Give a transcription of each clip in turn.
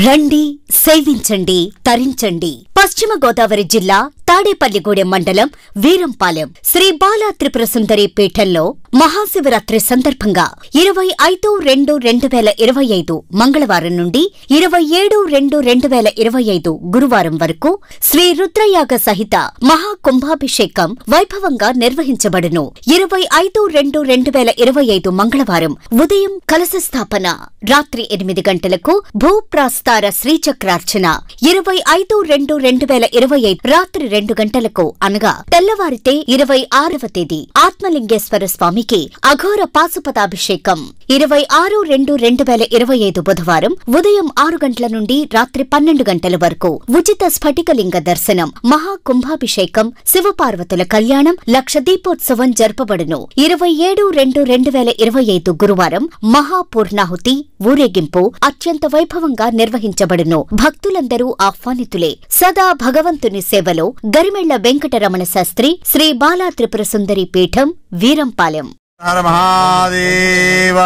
రండి, సేవించండి, తరించండి. పశ్చిమ గోదావరి జిల్లా తాడేపల్లిగూడెం మండలం వీరంపాలెం శ్రీ బాలా త్రిపుర సుందరి పీఠంలో మహాశివరాత్రి సందర్భంగా 25/2/2025 మంగళవారం నుండి 27/2/2025 గురువారం వరకు శ్రీ రుద్రయాగ సహిత మహాకుంభాభిషేకం వైభవంగా నిర్వహించబడును. 25/2/2025 మంగళవారం ఉదయం కలశ స్థాపన, రాత్రి 8 గంటలకు భూప్రాస్తార శ్రీచక్రార్చన, 25/2/2025 రాత్రి 2 గంటలకు అనగా తెల్లవారితే 26వ తేదీ ఆత్మలింగేశ్వర స్వామికి అఘోర పాశుపతాభిషేకం, 26/2/2025 బుధవారం ఉదయం 6 గంటల నుండి రాత్రి 12 గంటల వరకు ఉచిత స్ఫటికలింగ దర్శనం, మహాకుంభాభిషేకం, శివపార్వతుల కళ్యాణం, లక్ష దీపోత్సవం జరపబడును. 27/2/2025 గురువారం మహాపూర్ణాహుతి ఊరేగింపు అత్యంత వైభవంగా నిర్వహించబడును. భక్తులందరూ ఆహ్వానితులే. సదా భగవంతుని సేవలో గరిమెళ్ల వెంకటరమణ శాస్త్రి, శ్రీ బాలా త్రిపుర సుందరి పీఠం, వీరంపాలెం. హర మహాదేవ.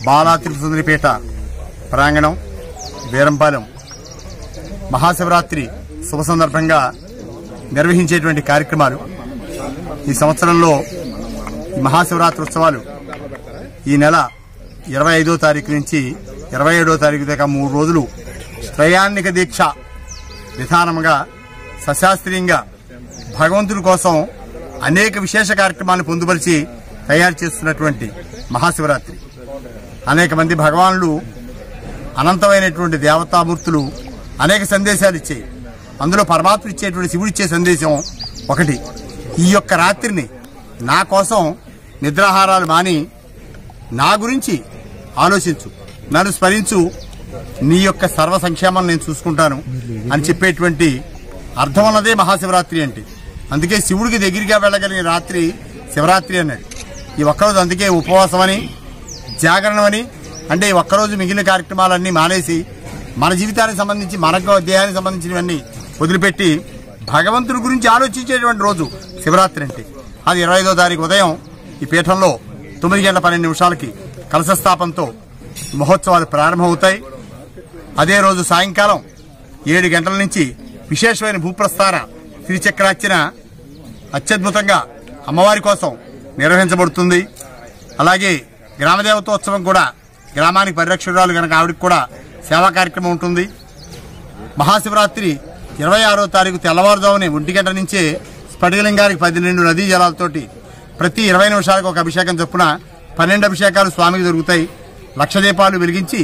బాలా త్రిపుర సుందరి పీఠ ప్రాంగణం, వీరంపాలెం మహాశివరాత్రి శుభ సందర్భంగా నిర్వహించేటువంటి కార్యక్రమాలు. ఈ సంవత్సరంలో ఈ మహాశివరాత్రి ఉత్సవాలు ఈ నెల 25వ తారీఖు నుంచి 27వ తారీఖు దాకా 3 రోజులు త్రయాణిక దీక్ష విధానంగా సశాస్త్రీయంగా భగవంతుడి కోసం అనేక విశేష కార్యక్రమాలను పొందుపరిచి తయారు చేస్తున్నటువంటి మహాశివరాత్రి. అనేక మంది భగవానులు, అనంతమైనటువంటి దేవతామూర్తులు అనేక సందేశాలు ఇచ్చాయి. అందులో పరమాత్మ ఇచ్చేటువంటి శివుడిచ్చే సందేశం ఒకటి, ఈ యొక్క రాత్రిని నా కోసం నిద్రాహారాలు మాని నా గురించి ఆలోచించు, నన్ను స్మరించు, నీ యొక్క సర్వ సంక్షేమం నేను చూసుకుంటాను అని చెప్పేటువంటి అర్థం అన్నదే మహాశివరాత్రి అంటే. అందుకే శివుడికి దగ్గరగా వెళ్ళగలిగిన రాత్రి శివరాత్రి అన్నాడు. ఈ ఒక్కరోజు అందుకే ఉపవాసం అని, జాగరణం అని, అంటే ఈ ఒక్కరోజు మిగిలిన కార్యక్రమాలన్నీ మానేసి మన జీవితానికి సంబంధించి, మనకు దేహానికి సంబంధించినవన్నీ వదిలిపెట్టి భగవంతుడి గురించి ఆలోచించేటువంటి రోజు శివరాత్రి అంటే. అది 25వ తారీఖు ఉదయం ఈ పీఠంలో 9:12 కలశస్థాపనతో మహోత్సవాలు ప్రారంభమవుతాయి. అదే రోజు సాయంకాలం 7 గంటల నుంచి విశేషమైన భూప్రస్థాన శ్రీచక్రార్చన అత్యద్భుతంగా అమ్మవారి కోసం నిర్వహించబడుతుంది. అలాగే గ్రామదేవతోత్సవం కూడా, గ్రామానికి పరిరక్షకురాలు కనుక ఆవిడకి కూడా సేవా కార్యక్రమం ఉంటుంది. మహాశివరాత్రి 26వ తారీఖు తెల్లవారుజామునే 1 గంట నుంచే స్ఫటికలింగానికి 12 నదీ జలాలతోటి ప్రతి 20 నిమిషాలకు ఒక అభిషేకం చొప్పున 12 అభిషేకాలు స్వామికి జరుగుతాయి. లక్ష దీపాలు వెలిగించి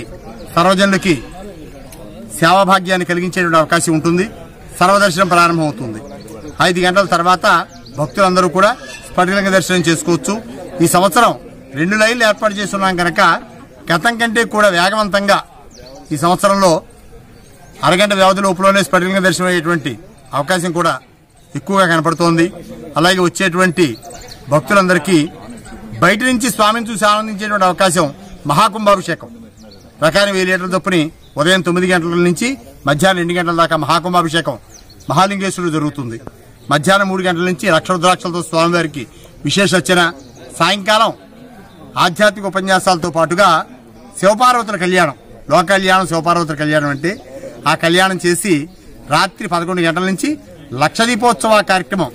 సర్వజనులకి సేవాభాగ్యాన్ని కలిగించేటువంటి అవకాశం ఉంటుంది. సర్వదర్శనం ప్రారంభమవుతుంది. 5 గంటల తర్వాత భక్తులందరూ కూడా స్ఫటికలింగ దర్శనం చేసుకోవచ్చు. ఈ సంవత్సరం 2 లైన్లు ఏర్పాటు చేస్తున్నాం కనుక గతం కంటే కూడా వేగవంతంగా ఈ సంవత్సరంలో అరగంట వ్యవధి లోపలనే స్ఫటికలింగ దర్శనం అయ్యేటువంటి అవకాశం కూడా ఎక్కువగా కనపడుతోంది. అలాగే వచ్చేటువంటి భక్తులందరికీ బయట నుంచి స్వామిని చూసి ఆనందించేటువంటి అవకాశం మహాకుంభాభిషేకం. ప్రకారం 1000 లీటర్ల చొప్పుని ఉదయం 9 గంటల నుంచి మధ్యాహ్నం 2 గంటల దాకా మహాకుంభాభిషేకం మహాలింగేశ్వరుడు జరుగుతుంది. మధ్యాహ్నం 3 గంటల నుంచి లక్ష రుద్రాక్షలతో స్వామివారికి విశేష అర్చన, సాయంకాలం ఆధ్యాత్మిక ఉపన్యాసాలతో పాటుగా శివపార్వతుల కళ్యాణం, లోక కళ్యాణం, శివపార్వతుల కళ్యాణం అంటే ఆ కళ్యాణం చేసి రాత్రి 11 గంటల నుంచి లక్ష దీపోత్సవ కార్యక్రమం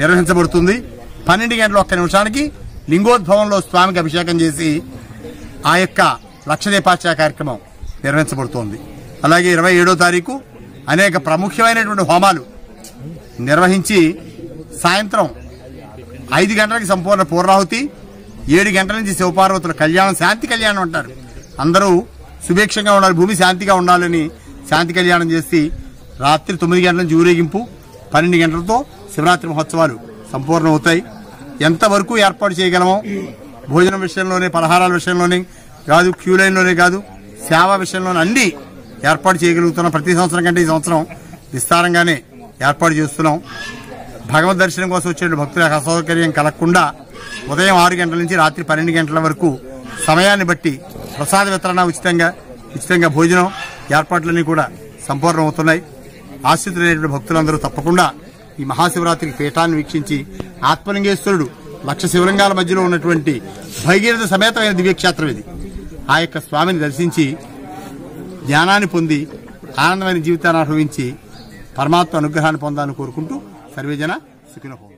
నిర్వహించబడుతుంది. 12:01 లింగోద్భవంలో స్వామికి అభిషేకం చేసి ఆ యొక్క లక్ష దీపార్చన కార్యక్రమం నిర్వహించబడుతోంది. అలాగే 27వ తారీఖు అనేక ప్రాముఖ్యమైనటువంటి హోమాలు నిర్వహించి సాయంత్రం 5 గంటలకి సంపూర్ణ పూర్ణాహుతి, 7 గంటల నుంచి శివపార్వతుల కళ్యాణం, శాంతి కళ్యాణం అంటారు. అందరూ సుభిక్షంగా ఉండాలి, భూమి శాంతిగా ఉండాలని శాంతి కళ్యాణం చేసి రాత్రి 9 గంటల నుంచి ఊరేగింపు, 12 గంటలతో శివరాత్రి మహోత్సవాలు సంపూర్ణమవుతాయి. ఎంతవరకు ఏర్పాటు చేయగలమో భోజనం విషయంలోనే, పలహారాల విషయంలోనే కాదు, క్యూ లైన్లోనే కాదు, సేవా విషయంలోనే అన్ని ఏర్పాటు చేయగలుగుతున్నాం. ప్రతి సంవత్సరం కంటే ఈ సంవత్సరం విస్తారంగానే ఏర్పాటు చేస్తున్నాం. భగవద్ దర్శనం కోసం వచ్చే భక్తులకు అసౌకర్యం కలగకుండా ఉదయం 6 గంటల నుంచి రాత్రి 12 గంటల వరకు సమయాన్ని బట్టి ప్రసాద వితరణ ఉచితంగా భోజనం ఏర్పాట్లన్నీ కూడా సంపూర్ణమవుతున్నాయి. ఆశ్రితులైనటువంటి భక్తులందరూ తప్పకుండా ఈ మహాశివరాత్రికి పీఠాన్ని వీక్షించి ఆత్మలింగేశ్వరుడు లక్ష శివలింగాల మధ్యలో ఉన్నటువంటి భగీరథ సమేతమైన దివ్యక్షేత్రం ఇది. ఆ యొక్క స్వామిని దర్శించి జ్ఞానాన్ని పొంది ఆనందమైన జీవితాన్ని అనుభవించి పరమాత్మ అనుగ్రహాన్ని పొందాలని కోరుకుంటూ సర్వేజన సుఖినో భవంతు.